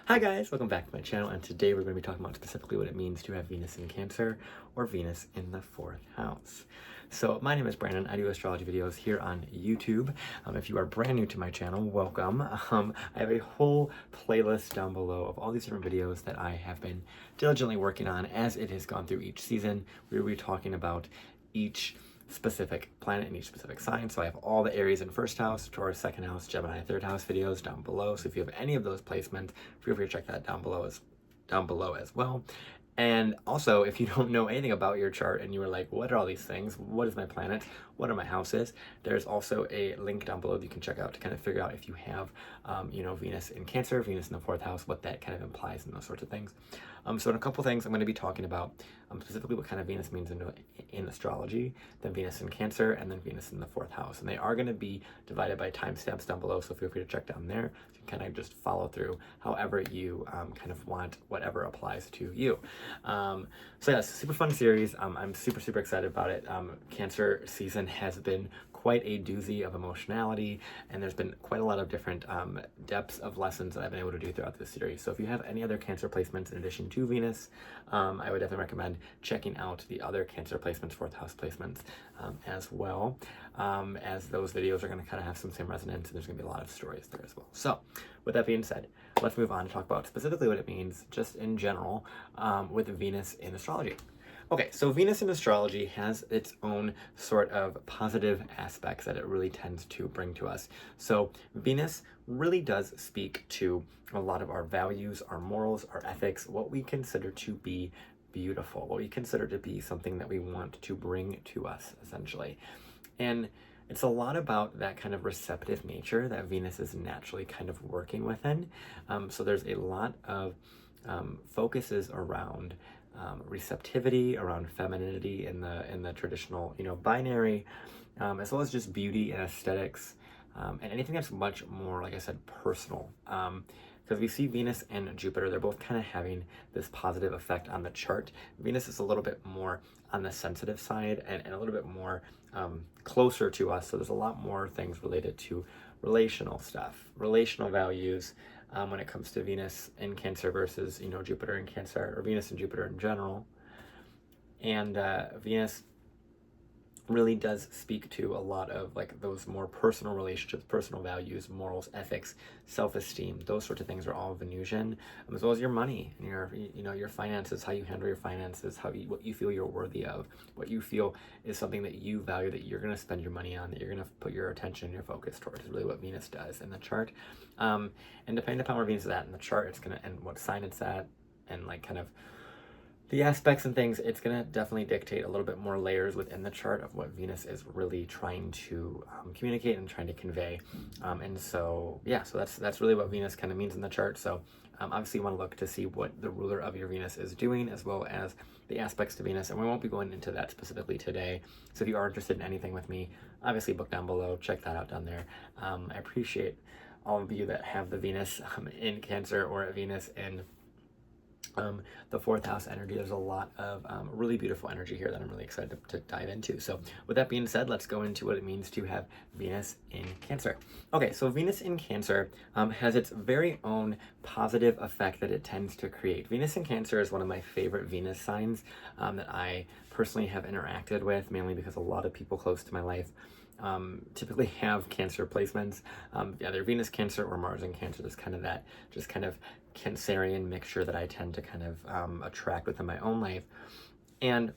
Hi guys, welcome back to my channel, and today we're going to be talking about specifically what it means to have Venus in Cancer or Venus in the 4th house. So my name is Brandon. I do astrology videos here on YouTube. If you are brand new to my channel, welcome. I have a whole playlist down below of all these different videos that I have been diligently working on as it has gone through each season. We will be talking about each specific planet in each specific sign. So I have all the Aries in 1st house, Taurus 2nd house, Gemini 3rd house videos down below. So if you have any of those placements, feel free to check that down below as well. And also, if you don't know anything about your chart and you were like, what are all these things? What is my planet? What are my houses? There's also a link down below that you can check out to kind of figure out if you have, Venus in Cancer, Venus in the 4th house, what that kind of implies and those sorts of things. So in a couple things I'm going to be talking about specifically what kind of Venus means in astrology, then Venus in Cancer, and then Venus in the 4th house. And they are going to be divided by timestamps down below, so feel free to check down there. So you can kind of just follow through however you kind of want, whatever applies to you. So yeah, it's a super fun series. I'm super excited about it. Cancer season has been quite a doozy of emotionality, and there's been quite a lot of different depths of lessons that I've been able to do throughout this series. So if you have any other Cancer placements in addition to Venus, I would definitely recommend checking out the other Cancer placements, 4th house placements as well, as those videos are going to kind of have some same resonance, and there's going to be a lot of stories there as well. So with that being said, let's move on to talk about specifically what it means just in general with Venus in astrology. Okay, so Venus in astrology has its own sort of positive aspects that it really tends to bring to us. So Venus really does speak to a lot of our values, our morals, our ethics, what we consider to be beautiful, what we consider to be something that we want to bring to us, essentially. And it's a lot about that kind of receptive nature that Venus is naturally kind of working within. So there's a lot of focuses around receptivity, around femininity in the traditional, binary, as well as just beauty and aesthetics, and anything that's much more, like I said, personal. Because we see Venus and Jupiter, they're both kind of having this positive effect on the chart. Venus is a little bit more on the sensitive side and a little bit more closer to us. So there's a lot more things related to relational stuff, relational values, when it comes to Venus in Cancer versus, Jupiter in Cancer, or Venus and Jupiter in general. And Venus really does speak to a lot of like those more personal relationships, personal values, morals, ethics, self-esteem. Those sorts of things are all Venusian, as well as your money and your finances, how you handle your finances, what you feel you're worthy of, what you feel is something that you value, that you're going to spend your money on, that you're going to put your attention and your focus towards, is really what Venus does in the chart. And depending upon where Venus is at in the chart, it's going to, and what sign it's at, and like kind of the aspects and things, it's going to definitely dictate a little bit more layers within the chart of what Venus is really trying to communicate and trying to convey. And so, yeah, so that's really what Venus kind of means in the chart. So obviously you want to look to see what the ruler of your Venus is doing, as well as the aspects to Venus. And we won't be going into that specifically today. So if you are interested in anything with me, obviously book down below, check that out down there. I appreciate all of you that have the Venus in Cancer or a Venus in the 4th house energy. There's a lot of really beautiful energy here that I'm really excited to dive into. So with that being said, let's go into what it means to have Venus in Cancer. Okay, so Venus in Cancer has its very own positive effect that it tends to create. Venus in Cancer is one of my favorite Venus signs that I personally have interacted with, mainly because a lot of people close to my life typically have Cancer placements, either Venus Cancer or Mars in Cancer. There's kind of that just kind of Cancerian mixture that I tend to kind of attract within my own life. And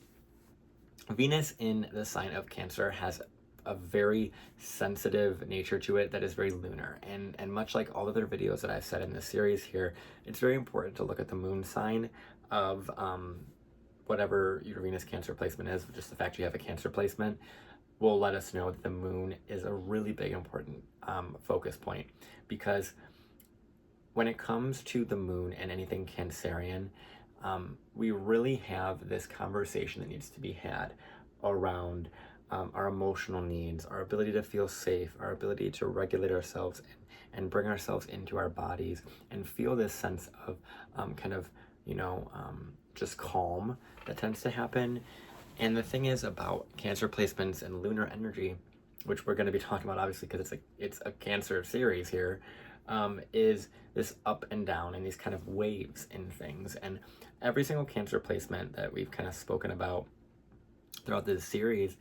Venus in the sign of Cancer has a very sensitive nature to it that is very lunar, and much like all other videos that I've said in this series here, it's very important to look at the moon sign of whatever your Venus Cancer placement is. Just the fact you have a Cancer placement will let us know that the moon is a really big important focus point, because when it comes to the moon and anything Cancerian, we really have this conversation that needs to be had around our emotional needs, our ability to feel safe, our ability to regulate ourselves and bring ourselves into our bodies and feel this sense of just calm that tends to happen. And the thing is about Cancer placements and lunar energy, which we're going to be talking about obviously because it's a Cancer series here, is this up and down and these kind of waves in things. And every single Cancer placement that we've kind of spoken about throughout this series,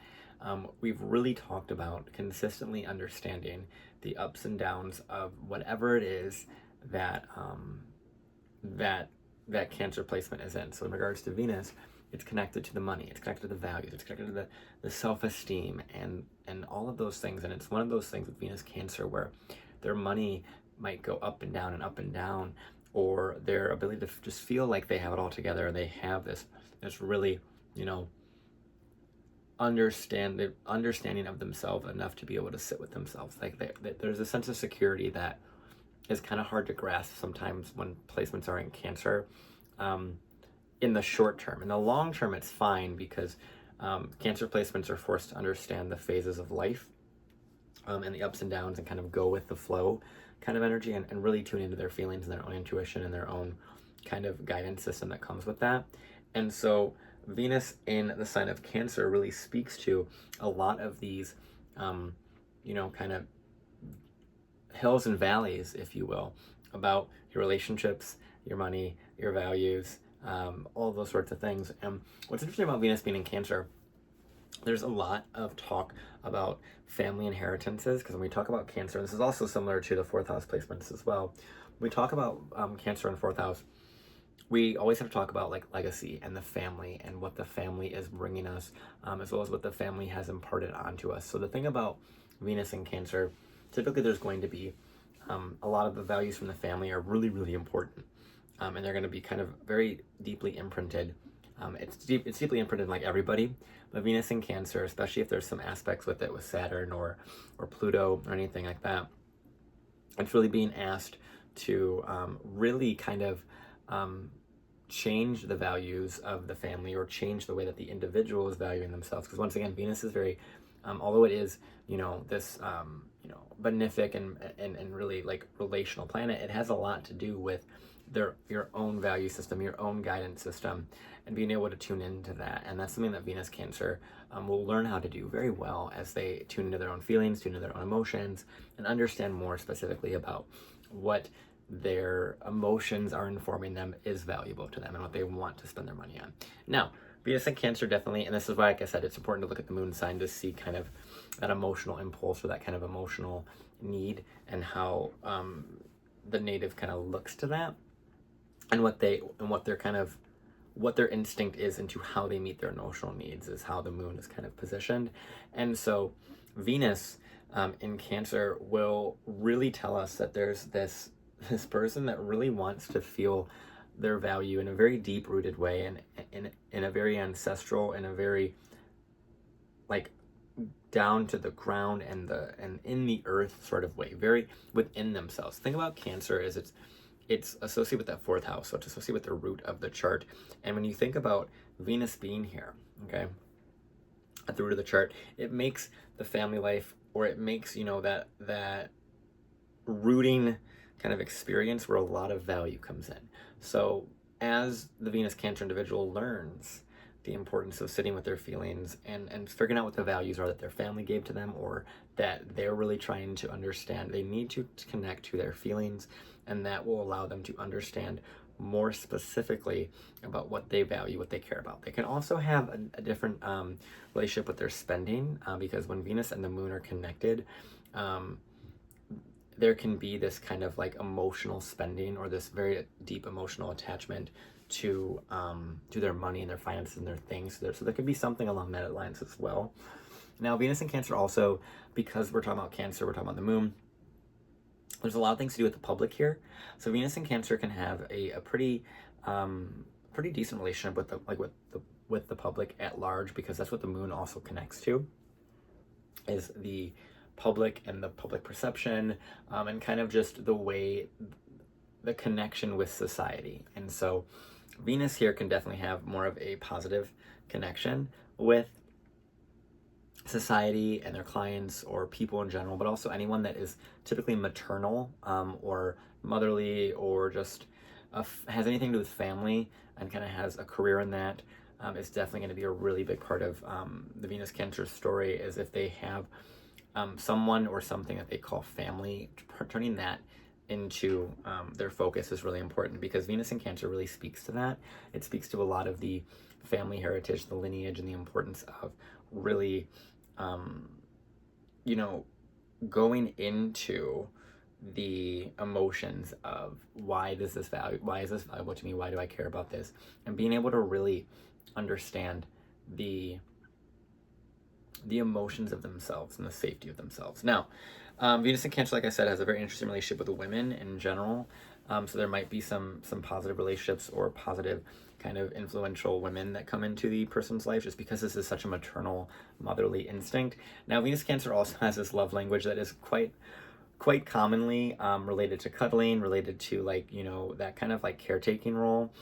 we've really talked about consistently understanding the ups and downs of whatever it is that that Cancer placement is in. So in regards to Venus, it's connected to the money, it's connected to the values, it's connected to the self-esteem and all of those things. And it's one of those things with Venus Cancer where their money might go up and down, or their ability to just feel like they have it all together. They have this really, understanding of themselves enough to be able to sit with themselves. Like there's a sense of security that is kind of hard to grasp sometimes when placements are in Cancer. In the short term. In the long term, it's fine because Cancer placements are forced to understand the phases of life and the ups and downs and kind of go with the flow kind of energy and really tune into their feelings and their own intuition and their own kind of guidance system that comes with that. And so Venus in the sign of Cancer really speaks to a lot of these, kind of hills and valleys, if you will, about your relationships, your money, your values, all those sorts of things. And what's interesting about Venus being in Cancer, there's a lot of talk about family inheritances, because when we talk about Cancer, this is also similar to the fourth house placements as well. When we talk about Cancer in fourth house, we always have to talk about like legacy and the family and what the family is bringing us, as well as what the family has imparted onto us. So the thing about Venus in Cancer, typically there's going to be a lot of the values from the family are really, really important. And they're going to be kind of very deeply imprinted. It's deeply imprinted in like everybody, but Venus in Cancer, especially if there's some aspects with it with Saturn or Pluto or anything like that, it's really being asked to really kind of change the values of the family or change the way that the individual is valuing themselves. Because once again, Venus is very, although it is, this, benefic and really like relational planet, it has a lot to do with your own value system, your own guidance system, and being able to tune into that. And that's something that Venus Cancer will learn how to do very well as they tune into their own feelings, tune into their own emotions, and understand more specifically about what their emotions are informing them is valuable to them and what they want to spend their money on. Now, Venus and Cancer definitely, and this is why, like I said, it's important to look at the moon sign to see kind of that emotional impulse or that kind of emotional need and how the native kind of looks to that, and what their instinct is into how they meet their emotional needs is how the moon is kind of positioned. And so Venus in Cancer will really tell us that there's this person that really wants to feel their value in a very deep rooted way and in a very ancestral, in a very like down to the ground and in the earth sort of way, very within themselves. The thing about Cancer is it's associated with that fourth house, so it's associated with the root of the chart. And when you think about Venus being here, okay, at the root of the chart, it makes the family life, or it makes, that rooting kind of experience where a lot of value comes in. So as the Venus Cancer individual learns the importance of sitting with their feelings and figuring out what the values are that their family gave to them, or that they're really trying to understand, they need to connect to their feelings, and that will allow them to understand more specifically about what they value, what they care about. They can also have a different relationship with their spending, because when Venus and the moon are connected, there can be this kind of like emotional spending or this very deep emotional attachment to their money and their finances and their things. So there could be something along that lines as well. Now, Venus and Cancer also, because we're talking about Cancer, we're talking about the moon, there's a lot of things to do with the public here. So Venus and Cancer can have a pretty decent relationship with the public at large, because that's what the moon also connects to, is the public and the public perception, and kind of just the connection with society. And so Venus here can definitely have more of a positive connection with society and their clients or people in general, but also anyone that is typically maternal or motherly, or just has anything to do with family and kind of has a career in that. It's definitely going to be a really big part of the Venus Cancer story, is if they have someone or something that they call family, turning that into their focus is really important, because Venus in Cancer really speaks to that. It speaks to a lot of the family heritage, the lineage, and the importance of really, you know, going into the emotions of why is this valuable to me? Why do I care about this? And being able to really understand the emotions of themselves and the safety of themselves. Now, Venus in Cancer, like I said, has a very interesting relationship with women in general. So there might be some positive relationships or positive kind of influential women that come into the person's life, just because this is such a maternal, motherly instinct. Now, Venus Cancer also has this love language that is quite commonly related to cuddling, related to, like, you know, that kind of like caretaking role,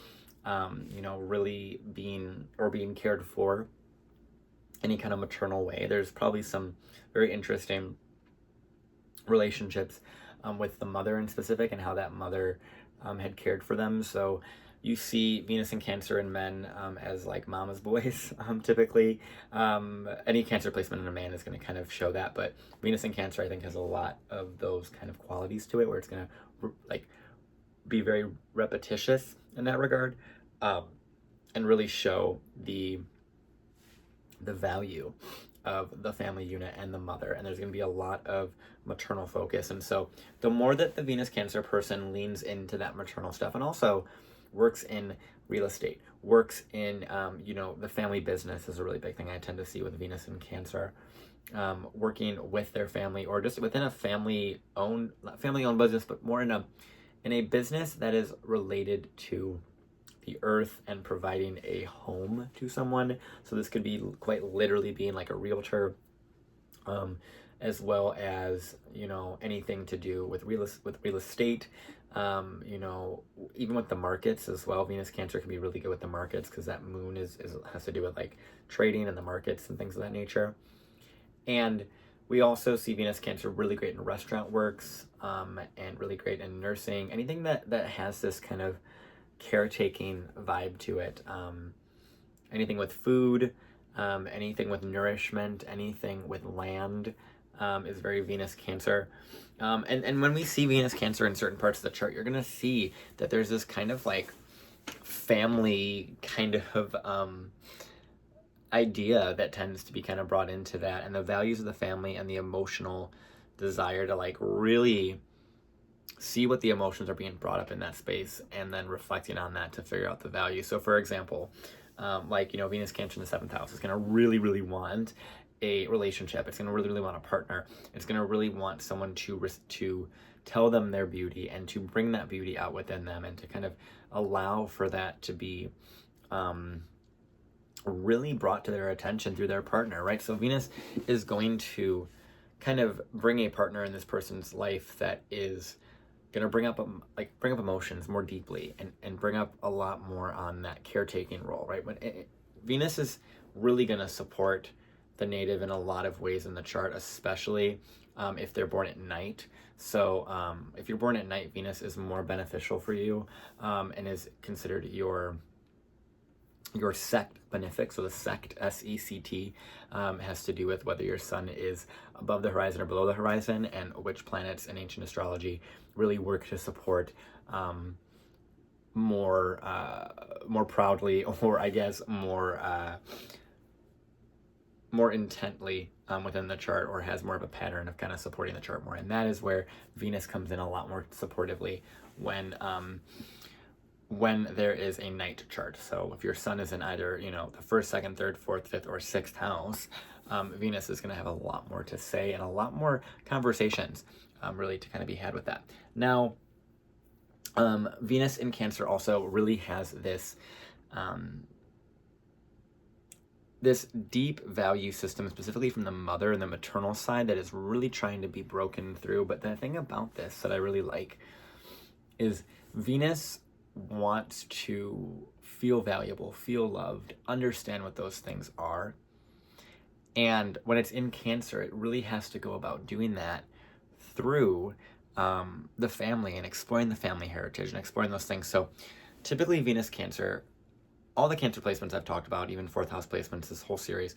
you know, really being cared for, any kind of maternal way. There's probably some very interesting relationships with the mother in specific, and how that mother had cared for them. So you see Venus in Cancer in men as like mama's boys, typically. Any Cancer placement in a man is going to kind of show that, but Venus in Cancer, I think, has a lot of those kind of qualities to it, where it's going to like be very repetitious in that regard, and really show the value of the family unit and the mother. And there's going to be a lot of maternal focus. And so the more that the Venus Cancer person leans into that maternal stuff, and also works in real estate, works in, you know, the family business is a really big thing I tend to see with Venus in Cancer, working with their family, or just within a family owned business, but more in a business that is related to the earth and providing a home to someone. So this could be quite literally being like a realtor, as well as, you know, anything to do with real estate, you know, even with the markets as well. Venus Cancer can be really good with the markets, because that moon has to do with like trading and the markets and things of that nature. And we also see Venus Cancer really great in restaurant works, and really great in nursing, anything that has this kind of caretaking vibe to it. Anything with food, anything with nourishment, anything with land, is very Venus Cancer. And when we see Venus Cancer in certain parts of the chart, you're gonna see that there's this kind of like family kind of idea that tends to be kind of brought into that, and the values of the family and the emotional desire to like really see what the emotions are being brought up in that space, and then reflecting on that to figure out the value. So for example, like, you know, Venus Cancer in the 7th house is going to really want a relationship. It's going to really want a partner. It's going to really want someone to tell them their beauty, and to bring that beauty out within them, and to kind of allow for that to be really brought to their attention through their partner, right? So Venus is going to kind of bring a partner in this person's life that is going to bring up emotions more deeply, and bring up a lot more on that caretaking role, right? When Venus is really going to support the native in a lot of ways in the chart, especially if they're born at night. So if you're born at night, Venus is more beneficial for you, and is considered your sect benefic. So the sect, S-E-C-T, has to do with whether your sun is above the horizon or below the horizon, and which planets in ancient astrology really work to support more proudly, or I guess more intently within the chart, or has more of a pattern of kind of supporting the chart more. And that is where Venus comes in a lot more supportively when there is a night chart. So if your sun is in either, you know, the 1st, 2nd, 3rd, 4th, 5th, or 6th house, Venus is going to have a lot more to say, and a lot more conversations really to kind of be had with that. Now, Venus in Cancer also really has this this deep value system, specifically from the mother and the maternal side, that is really trying to be broken through. But the thing about this that I really like is Venus wants to feel valuable, feel loved, understand what those things are. And when it's in Cancer, it really has to go about doing that through the family, and exploring the family heritage, and exploring those things. So typically Venus Cancer, all the Cancer placements I've talked about, even 4th house placements, this whole series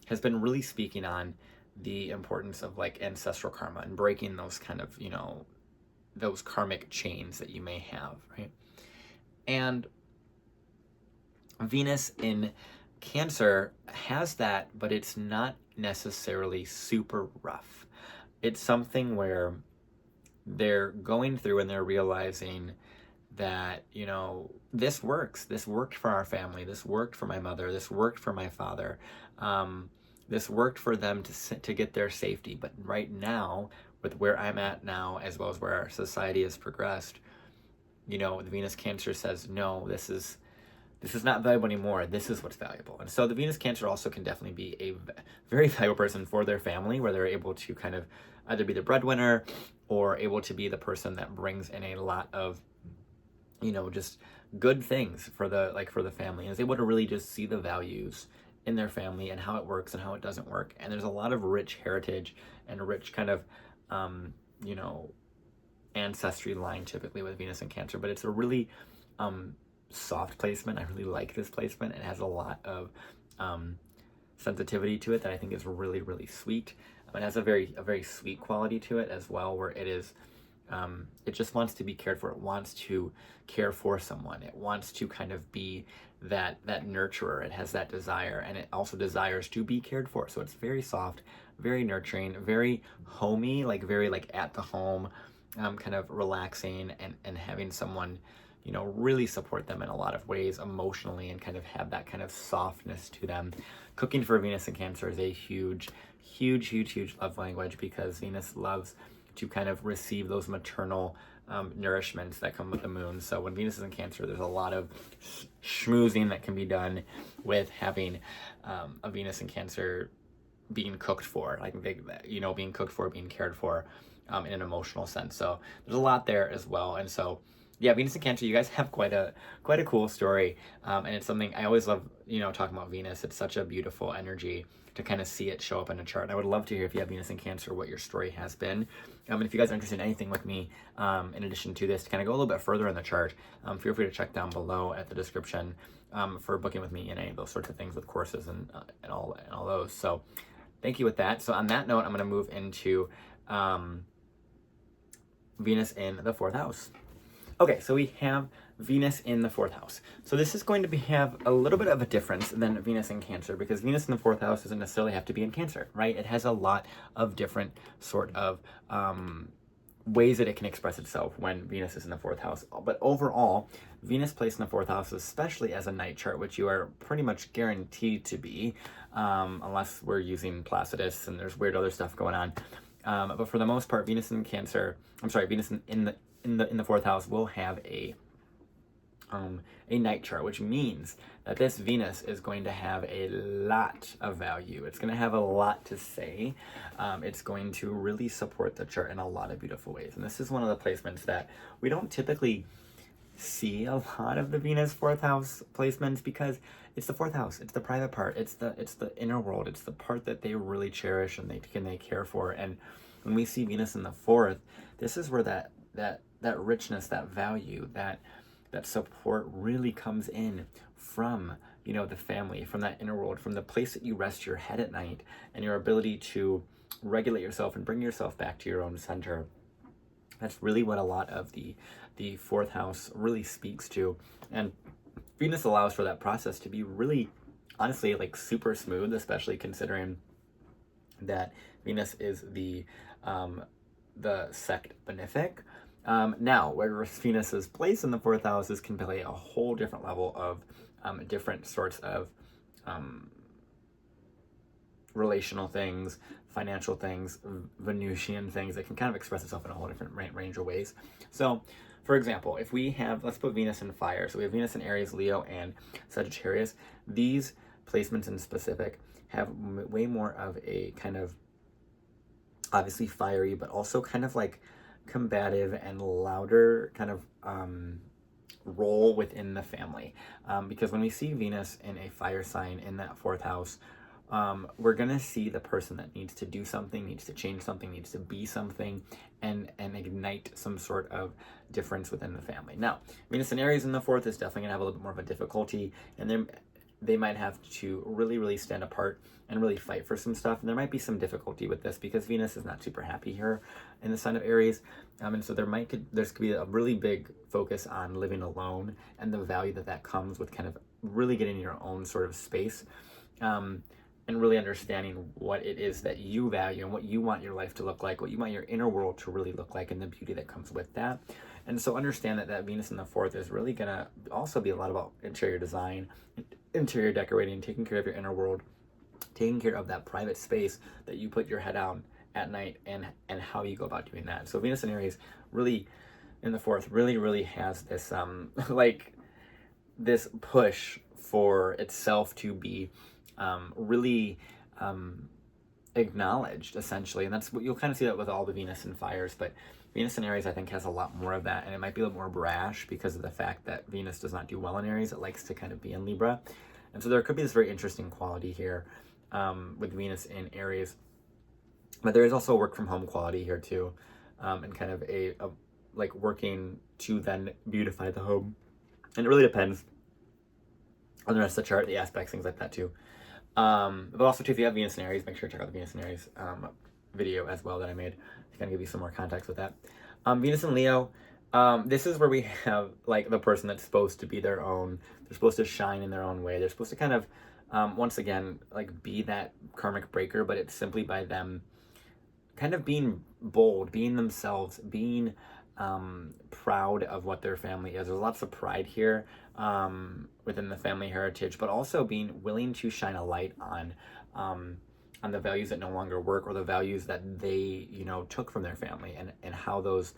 has been really speaking on the importance of like ancestral karma, and breaking those kind of, you know, those karmic chains that you may have, right? And Venus in Cancer has that, but it's not necessarily super rough. It's something where they're going through and they're realizing that, you know, this works. This worked for our family. This worked for my mother. This worked for my father. This worked for them to get their safety. But right now, with where I'm at now, as well as where our society has progressed, you know, the Venus Cancer says, no, this is not valuable anymore. This is what's valuable. And so the Venus Cancer also can definitely be a very valuable person for their family, where they're able to kind of either be the breadwinner or able to be the person that brings in a lot of, you know, just good things for the family, and is able to really just see the values in their family and how it works and how it doesn't work. And there's a lot of rich heritage and rich kind of, you know, ancestry line typically with Venus and Cancer, but it's a really soft placement. I really like this placement. It has a lot of sensitivity to it that I think is really, really sweet. It has a very sweet quality to it as well, where it is, it just wants to be cared for. It wants to care for someone. It wants to kind of be that nurturer. It has that desire, and it also desires to be cared for. So it's very soft, very nurturing, very homey, like very like at the home, kind of relaxing and having someone, you know, really support them in a lot of ways emotionally and kind of have that kind of softness to them. Cooking for Venus and Cancer is a huge love language, because Venus loves to kind of receive those maternal nourishments that come with the moon. So when Venus is in Cancer, there's a lot of schmoozing that can be done with having a Venus in Cancer being cooked for, like you know, being cooked for, being cared for in an emotional sense. So there's a lot there as well. And so yeah, Venus and Cancer, you guys have quite a cool story, and it's something I always love, you know, talking about Venus. It's such a beautiful energy to kind of see it show up in a chart. And I would love to hear, if you have Venus and Cancer, what your story has been. And if you guys are interested in anything with me, in addition to this, to kind of go a little bit further in the chart, feel free to check down below at the description for booking with me and any of those sorts of things with courses and all those. So thank you with that. So on that note, I'm going to move into Venus in the 4th house. Okay, so we have Venus in the 4th house. So this is going to have a little bit of a difference than Venus in Cancer, because Venus in the 4th house doesn't necessarily have to be in Cancer, right? It has a lot of different sort of ways that it can express itself when Venus is in the 4th house. But overall, Venus placed in the 4th house, especially as a night chart, which you are pretty much guaranteed to be, unless we're using Placidus and there's weird other stuff going on. But for the most part, Venus in Cancer, Venus in the 4th house will have a night chart, which means that this Venus is going to have a lot of value. It's going to have a lot to say. It's going to really support the chart in a lot of beautiful ways. And this is one of the placements that we don't typically see a lot of the Venus 4th house placements, because it's the 4th house. It's the private part. It's the inner world. It's the part that they really cherish and they care for. And when we see Venus in the 4th, this is where that richness, that value, that support really comes in from, you know, the family, from that inner world, from the place that you rest your head at night, and your ability to regulate yourself and bring yourself back to your own center. That's really what a lot of the 4th house really speaks to. And Venus allows for that process to be really, honestly, like super smooth, especially considering that Venus is the sect benefic. Now, where Venus is placed in the 4th house, this can play a whole different level of different sorts of relational things, financial things, Venusian things that can kind of express itself in a whole different range of ways. So, for example, if we have, let's put Venus in fire. So we have Venus in Aries, Leo, and Sagittarius. These placements in specific have way more of a kind of, obviously fiery, but also kind of like combative and louder kind of role within the family, because when we see Venus in a fire sign in that 4th house, we're gonna see the person that needs to do something, needs to change something, needs to be something, and ignite some sort of difference within the family. Now, Venus in Aries in the 4th is definitely gonna have a little bit more of a difficulty, and there they might have to really, really stand apart and really fight for some stuff. And there might be some difficulty with this because Venus is not super happy here in the sign of Aries. And so there's could be a really big focus on living alone and the value that comes with kind of really getting your own sort of space. And really understanding what it is that you value and what you want your life to look like, what you want your inner world to really look like, and the beauty that comes with that. And so understand that Venus in the 4th is really going to also be a lot about interior design, interior decorating, taking care of your inner world, taking care of that private space that you put your head on at night, and how you go about doing that. So Venus in Aries really in the 4th really has this like this push for itself to be really acknowledged, essentially. And that's what you'll kind of see that with all the Venus and fires. But Venus in Aries, I think, has a lot more of that, and it might be a little more brash because of the fact that Venus does not do well in Aries. It likes to kind of be in Libra. And so there could be this very interesting quality here with Venus in Aries. But there is also a work from home quality here too, and kind of a like working to then beautify the home. And it really depends on the rest of the chart, the aspects, things like that too. But also too, if you have Venus in Aries, make sure to check out the Venus in Aries video as well that I made to kind of give you some more context with that. Venus in Leo, this is where we have like the person that's supposed to be their own. They're supposed to shine in their own way. They're supposed to kind of, once again, like be that karmic breaker, but it's simply by them kind of being bold, being themselves, being proud of what their family is. There's lots of pride here within the family heritage, but also being willing to shine a light on the values that no longer work, or the values that they, took from their family, and how those,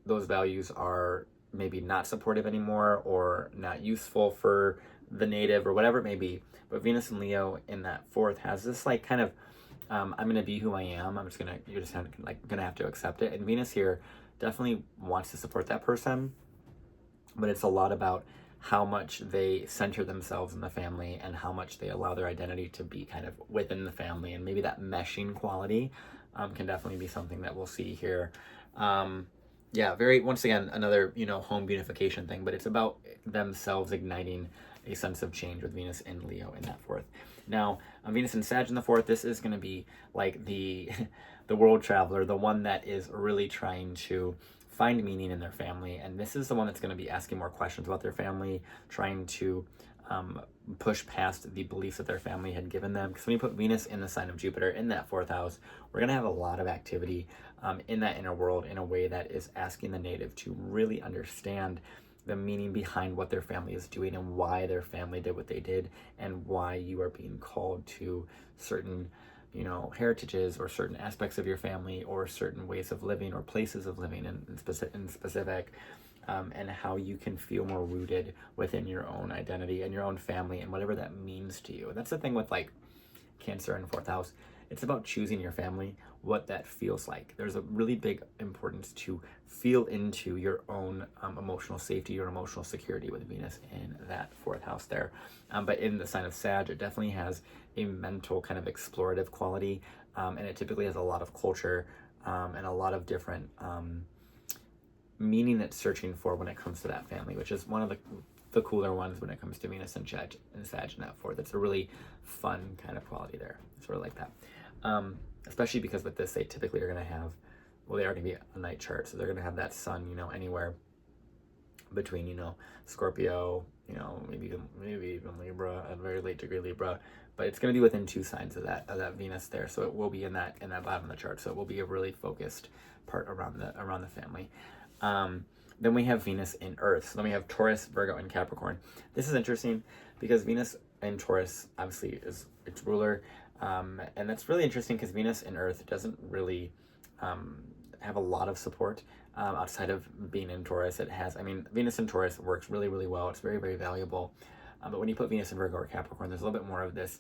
those values are maybe not supportive anymore, or not useful for the native, or whatever it may be. But Venus and Leo in that 4th has this like kind of, I'm gonna be who I am. You're just gonna have to accept it. And Venus here definitely wants to support that person, but it's a lot about how much they center themselves in the family and how much they allow their identity to be kind of within the family. And maybe that meshing quality can definitely be something that we'll see here. Once again, another, home beautification thing, but it's about themselves igniting a sense of change with Venus and Leo in that 4th. Now, Venus and Sag in the 4th, this is going to be like the world traveler, the one that is really trying to find meaning in their family. And this is the one that's going to be asking more questions about their family, trying to push past the beliefs that their family had given them. Because when you put Venus in the sign of Jupiter in that 4th house, we're going to have a lot of activity in that inner world in a way that is asking the native to really understand the meaning behind what their family is doing, and why their family did what they did, and why you are being called to certain, heritages, or certain aspects of your family, or certain ways of living, or places of living in specific, and how you can feel more rooted within your own identity and your own family, and whatever that means to you. And that's the thing with like Cancer and 4th house. It's about choosing your family, what that feels like. There's a really big importance to feel into your own emotional safety, your emotional security with Venus in that 4th house there. But in the sign of Sag, it definitely has a mental kind of explorative quality, and it typically has a lot of culture and a lot of different meaning it's searching for when it comes to that family, which is one of the cooler ones when it comes to Venus and Sag in that 4th. It's a really fun kind of quality there. Sort of like that. Especially because with this, they typically are going to have, they are going to be a night chart, so they're going to have that sun, anywhere between, Scorpio, maybe even Libra, a very late degree Libra, but it's going to be within 2 signs of that Venus there, so it will be in that bottom of the chart, so it will be a really focused part around the family. Then we have Venus in Earth. So then we have Taurus, Virgo, and Capricorn. This is interesting because Venus in Taurus obviously is its ruler. And that's really interesting because Venus in Earth doesn't really have a lot of support outside of being in Taurus. Venus in Taurus works really, really well. It's very, very valuable. But when you put Venus in Virgo or Capricorn, there's a little bit more of this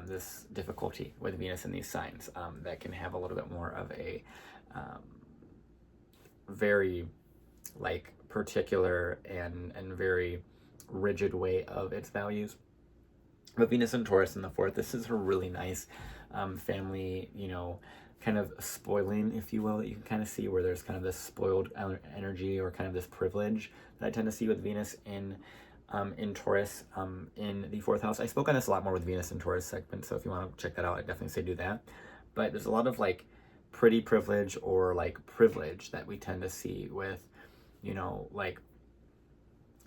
this difficulty with Venus in these signs that can have a little bit more of a very particular and very rigid way of its values. But Venus and Taurus in the 4th, this is a really nice family, kind of spoiling, if you will, that you can kind of see, where there's kind of this spoiled energy, or kind of this privilege that I tend to see with Venus in in Taurus in the fourth house. I spoke on this a lot more with Venus in Taurus segment, so if you want to check that out, I definitely say do that. But there's a lot of like pretty privilege or like privilege that we tend to see with, like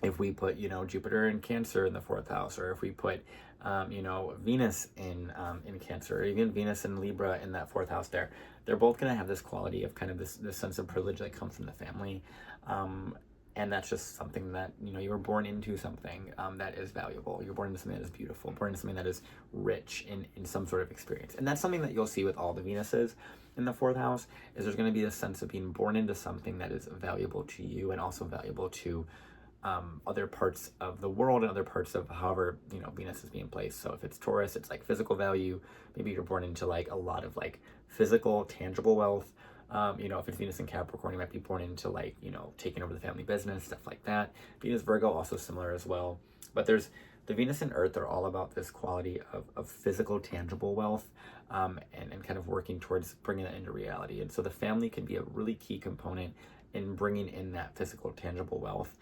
if we put, Jupiter in Cancer in the fourth house, or if we put, Venus in Cancer, or even Venus in Libra in that fourth house there, they're both going to have this quality of kind of this sense of privilege that comes from the family. And that's just something that, you were born into something that is valuable. You're born into something that is beautiful, born into something that is rich in some sort of experience. And that's something that you'll see with all the Venuses in the fourth house, is there's going to be this sense of being born into something that is valuable to you and also valuable to other parts of the world and other parts of however, Venus is being placed. So if it's Taurus, it's like physical value. Maybe you're born into like a lot of like physical, tangible wealth. If it's Venus in Capricorn, you might be born into like, taking over the family business, stuff like that. Venus Virgo, also similar as well. But there's the Venus and Earth are all about this quality of physical, tangible wealth, and kind of working towards bringing that into reality. And so the family can be a really key component in bringing in that physical, tangible wealth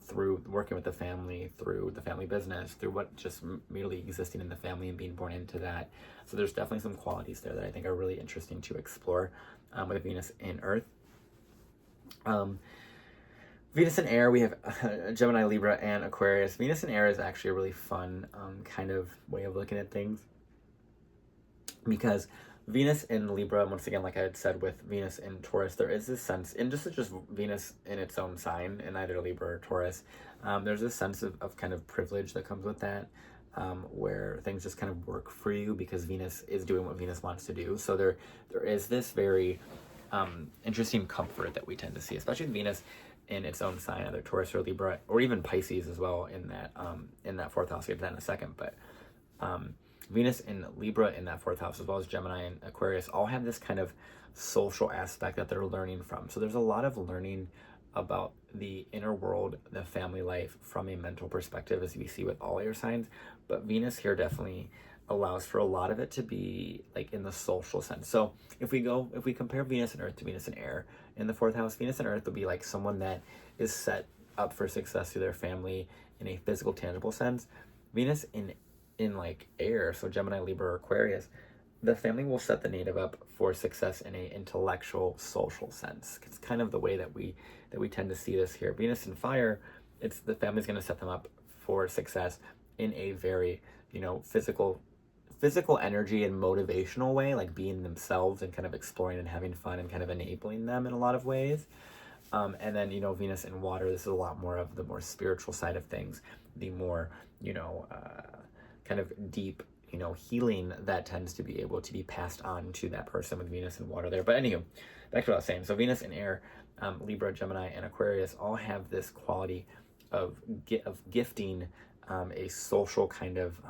through working with the family, through the family business, through what just merely existing in the family and being born into that. So there's definitely some qualities there that I think are really interesting to explore with Venus in Earth. Venus in Air, we have Gemini, Libra, and Aquarius. Venus in Air is actually a really fun kind of way of looking at things, because Venus in Libra, once again, like I had said with Venus in Taurus, there is this sense, and just Venus in its own sign, in either Libra or Taurus, there's this sense of kind of privilege that comes with that, where things just kind of work for you because Venus is doing what Venus wants to do. So there is this very interesting comfort that we tend to see, especially with Venus in its own sign, either Taurus or Libra, or even Pisces as well in that fourth house. I'll get to that in a second, but Venus in Libra in that fourth house, as well as Gemini and Aquarius, all have this kind of social aspect that they're learning from. So there's a lot of learning about the inner world, the family life, from a mental perspective, as we see with all your signs. But Venus here definitely allows for a lot of it to be like in the social sense. So if we compare Venus and Earth to Venus and Air in the fourth house, Venus and Earth would be like someone that is set up for success through their family in a physical, tangible sense. Venus in like Air, so Gemini, Libra, or Aquarius, the family will set the native up for success in a intellectual, social sense. It's kind of the way that we tend to see this here. Venus in Fire, it's the family's going to set them up for success in a very, physical energy and motivational way, like being themselves and kind of exploring and having fun and kind of enabling them in a lot of ways. And then, Venus in Water, this is a lot more of the more spiritual side of things, the more, kind of deep, healing that tends to be able to be passed on to that person with Venus and Water there. But anywho, back to what I was saying. So Venus in Air, Libra, Gemini, and Aquarius all have this quality of gifting a social kind of,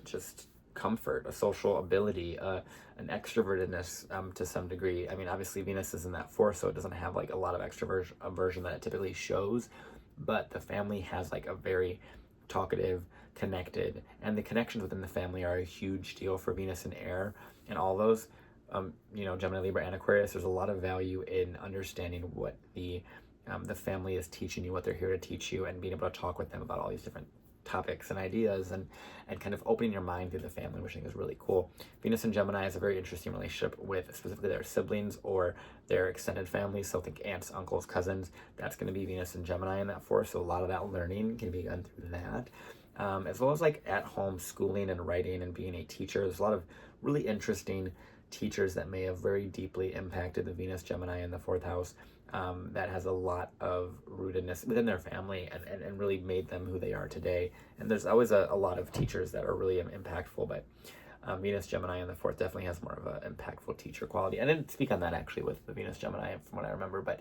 just comfort, a social ability, an extrovertedness to some degree. I mean, obviously Venus is in that fourth, so it doesn't have like a lot of extroversion that it typically shows, but the family has like a very talkative, connected, and the connections within the family are a huge deal for Venus and Air, and all those, Gemini, Libra, and Aquarius. There's a lot of value in understanding what the family is teaching you, what they're here to teach you, and being able to talk with them about all these different topics and ideas, and kind of opening your mind through the family, which I think is really cool. Venus and Gemini has a very interesting relationship with specifically their siblings or their extended family. So think aunts, uncles, cousins. That's going to be Venus and Gemini in that fourth. So a lot of that learning can be done through that. As well as like at home schooling and writing and being a teacher. There's a lot of really interesting teachers that may have very deeply impacted the Venus Gemini in the fourth house, that has a lot of rootedness within their family and really made them who they are today. And there's always a lot of teachers that are really impactful, but Venus Gemini in the fourth definitely has more of an impactful teacher quality. I didn't speak on that actually with the Venus Gemini from what I remember, but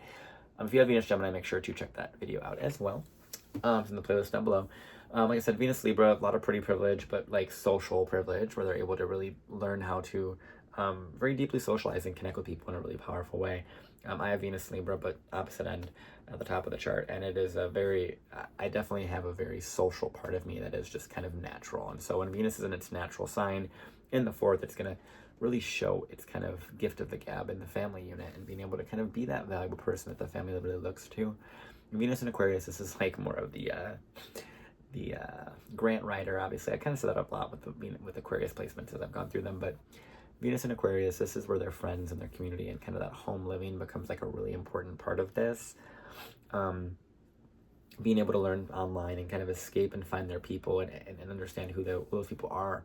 if you have Venus Gemini, make sure to check that video out as well. It's in the playlist down below. Like I said, Venus Libra, a lot of pretty privilege, but like social privilege, where they're able to really learn how to very deeply socialize and connect with people in a really powerful way. I have Venus Libra, but opposite end at the top of the chart, and it is I definitely have a very social part of me that is just kind of natural. And so when Venus is in its natural sign in the fourth, it's going to really show its kind of gift of the gab in the family unit, and being able to kind of be that valuable person that the family really looks to. Venus in Aquarius, this is like more of the grant writer. Obviously, I kind of set that up a lot with Aquarius placements as I've gone through them, but Venus in Aquarius, this is where their friends and their community and kind of that home living becomes like a really important part of this. Being able to learn online and kind of escape and find their people, and understand who those people are,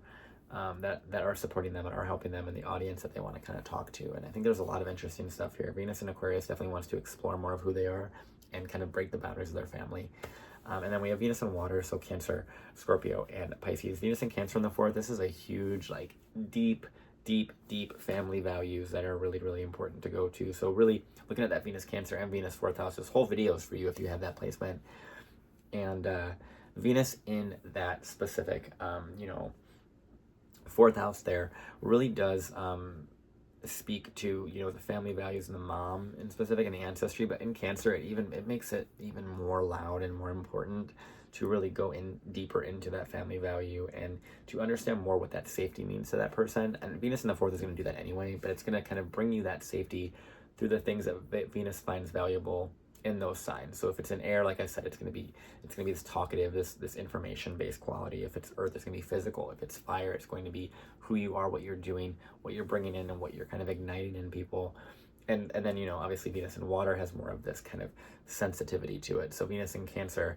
that are supporting them and are helping them in the audience that they want to kind of talk to. And I think there's a lot of interesting stuff here. Venus in Aquarius definitely wants to explore more of who they are and kind of break the boundaries of their family. And then we have Venus in water, so Cancer, Scorpio, and Pisces. Venus in Cancer in the 4th, this is a huge, like, deep family values that are really, really important to go to. So really looking at that Venus Cancer and Venus 4th house, this whole video is for you if you have that placement. And Venus in that specific, 4th house there really does speak to, the family values and the mom in specific and the ancestry. But in Cancer, it makes it even more loud and more important to really go in deeper into that family value and to understand more what that safety means to that person. And Venus in the 4th is going to do that anyway, but it's going to kind of bring you that safety through the things that Venus finds valuable in those signs. So if it's an air, like I said, it's going to be this talkative, this information based quality. If it's earth, it's going to be physical. If it's fire, it's going to be who you are, what you're doing, what you're bringing in, and what you're kind of igniting in people. And then, obviously Venus in water has more of this kind of sensitivity to it. So Venus in Cancer,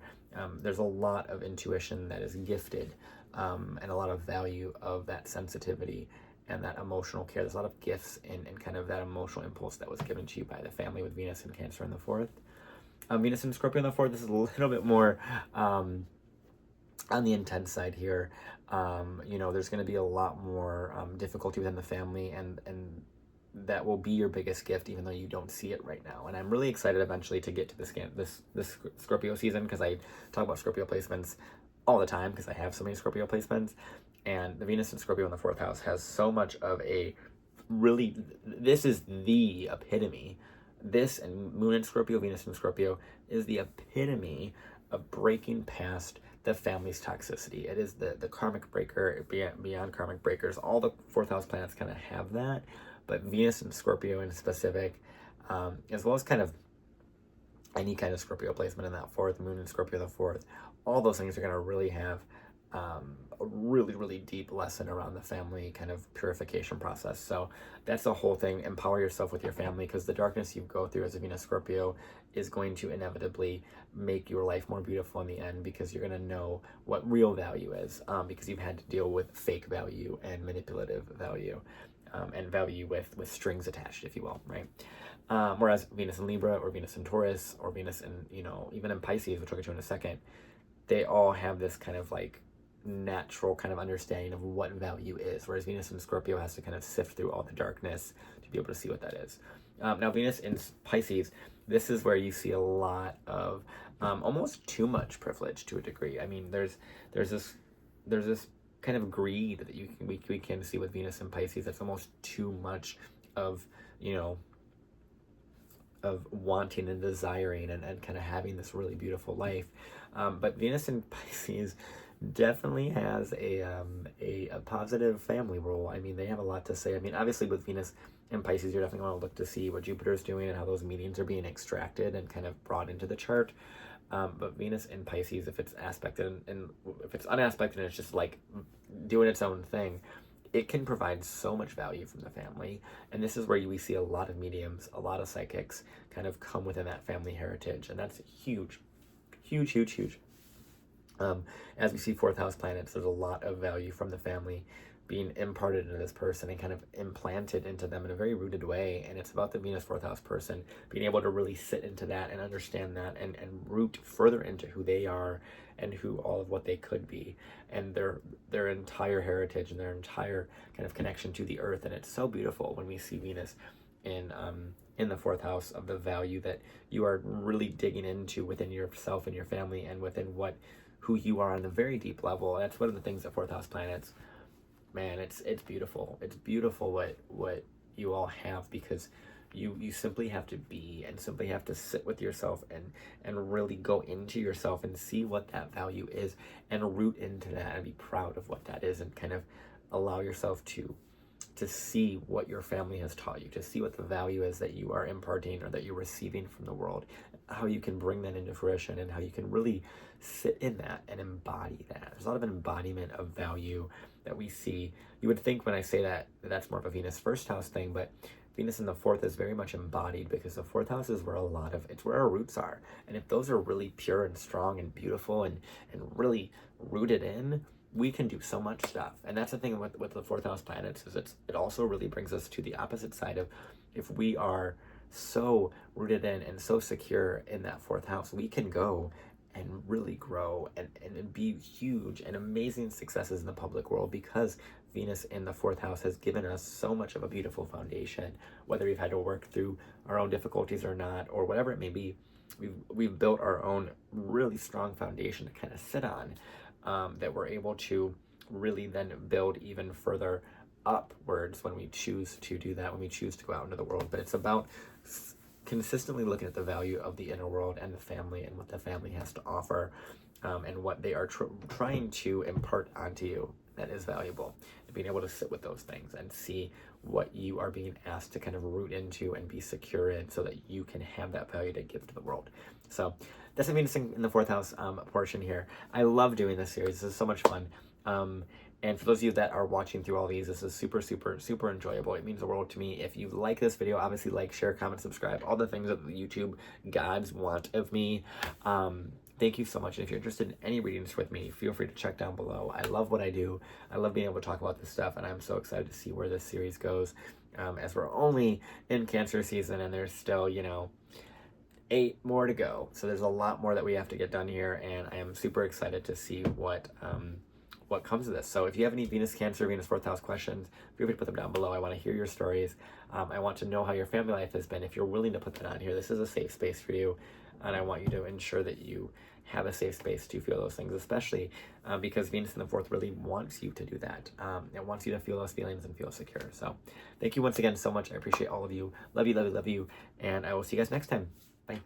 there's a lot of intuition that is gifted, and a lot of value of that sensitivity and that emotional care. There's a lot of gifts in kind of that emotional impulse that was given to you by the family with Venus in Cancer in the 4th. Venus in Scorpio in the 4th, this is a little bit more on the intense side here. There's going to be a lot more difficulty within the family, and that will be your biggest gift, even though you don't see it right now. And I'm really excited eventually to get to this Scorpio season, because I talk about Scorpio placements all the time because I have so many Scorpio placements. And the Venus in Scorpio in the 4th house has so much of this is the epitome. This and Moon in Scorpio, Venus in Scorpio is the epitome of breaking past the family's toxicity. It is the karmic breaker, beyond karmic breakers. All the 4th house planets kind of have that, but Venus in Scorpio in specific, as well as kind of any kind of Scorpio placement in that 4th, Moon in Scorpio the 4th, all those things are going to really have a really, really deep lesson around the family kind of purification process. So that's the whole thing. Empower yourself with your family, because the darkness you go through as a Venus Scorpio is going to inevitably make your life more beautiful in the end, because you're going to know what real value is, because you've had to deal with fake value and manipulative value, and value with strings attached, if you will, right? Whereas Venus in Libra or Venus in Taurus or Venus in, even in Pisces, which I'll get to in a second, they all have this kind of like natural kind of understanding of what value is, whereas Venus in Scorpio has to kind of sift through all the darkness to be able to see what that is. Now Venus in Pisces, this is where you see a lot of almost too much privilege to a degree. I mean, there's this kind of greed that we can see with Venus in Pisces. That's almost too much of of wanting and desiring and kind of having this really beautiful life. But Venus in Pisces definitely has a positive family role. I mean, they have a lot to say. I mean, obviously with Venus in Pisces, you're definitely going to look to see what Jupiter's doing and how those meetings are being extracted and kind of brought into the chart. But Venus in Pisces, if it's aspected and if it's unaspected and it's just like doing its own thing, it can provide so much value from the family. And this is where we see a lot of mediums, a lot of psychics kind of come within that family heritage. And that's huge, huge, huge, huge. As we see 4th house planets, there's a lot of value from the family being imparted into this person and kind of implanted into them in a very rooted way. And it's about the Venus 4th house person being able to really sit into that and understand that and root further into who they are and who all of what they could be, and their entire heritage and their entire kind of connection to the earth. And it's so beautiful when we see Venus in the 4th house, of the value that you are really digging into within yourself and your family and within who you are on a very deep level. And that's one of the things that 4th house planets, man, it's beautiful. It's beautiful what you all have, because you simply have to be and simply have to sit with yourself and really go into yourself and see what that value is and root into that and be proud of what that is and kind of allow yourself to to see what your family has taught you, to see what the value is that you are imparting or that you're receiving from the world, how you can bring that into fruition, and how you can really sit in that and embody that. There's a lot of embodiment of value that we see. You would think when I say that that's more of a Venus first house thing, but Venus in the fourth is very much embodied, because the fourth house is where it's where our roots are. And if those are really pure and strong and beautiful and really rooted in, we can do so much stuff. And that's the thing with the fourth house planets, is it also really brings us to the opposite side of, if we are so rooted in and so secure in that fourth house, we can go and really grow and be huge and amazing successes in the public world, because Venus in the fourth house has given us so much of a beautiful foundation. Whether we've had to work through our own difficulties or not, or whatever it may be, we've built our own really strong foundation to kind of sit on, that we're able to really then build even further upwards when we choose to do that, when we choose to go out into the world. But it's about consistently looking at the value of the inner world and the family, and what the family has to offer, and what they are trying to impart onto you that is valuable, and being able to sit with those things and see what you are being asked to kind of root into and be secure in, so that you can have that value to give to the world. So that's the Venus in the fourth house portion here. I love doing this series. This is so much fun. And for those of you that are watching through all these, this is super, super, super enjoyable. It means the world to me. If you like this video, obviously like, share, comment, subscribe, all the things that the YouTube gods want of me. Thank you so much. And if you're interested in any readings with me, feel free to check down below. I love what I do. I love being able to talk about this stuff, and I'm so excited to see where this series goes, as we're only in Cancer season, and there's still, 8 more to go. So there's a lot more that we have to get done here, and I am super excited to see what comes of this. So if you have any Venus Cancer, Venus fourth house questions, feel free to put them down below. I want to hear your stories. I want to know how your family life has been. If you're willing to put that on here, this is a safe space for you, and I want you to ensure that you have a safe space to feel those things, especially because Venus in the fourth really wants you to do that. It wants you to feel those feelings and feel secure. So thank you once again so much. I appreciate all of you. Love you, love you, love you. And I will see you guys next time. Bye.